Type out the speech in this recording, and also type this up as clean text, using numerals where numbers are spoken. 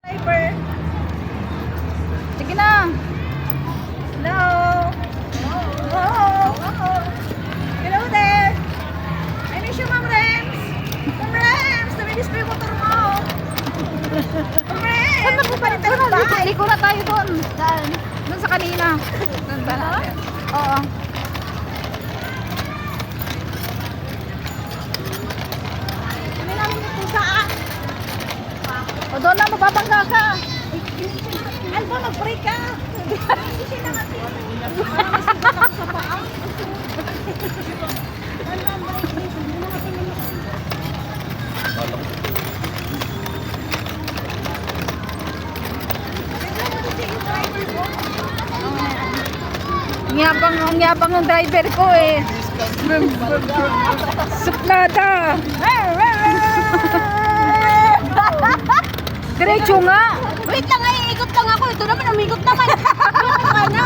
Driver. Sige na. Hello. Oh. Hello there. I miss you, Ma'am Rems. Ma'am Rems, naminis ko yung motor mo. Ma'am Rems, Saan na palit tayo ng bahay. Liko na tayo doon. Saan? Doon sa kanina. Doon ba natin? Oo. Kami namin yung pusa. O doon na, mapapangga ka. Alba, mag-break ka. Hindi siya nakati. Parang nasigat ako sa paa. Alba, break, please. Hindi nakatingin ako. Ang yabang ng driver ko eh. Suplada. Diretso nga. Wait lang, ikot lang ako. Ito naman, umikot naman. Ano ka na?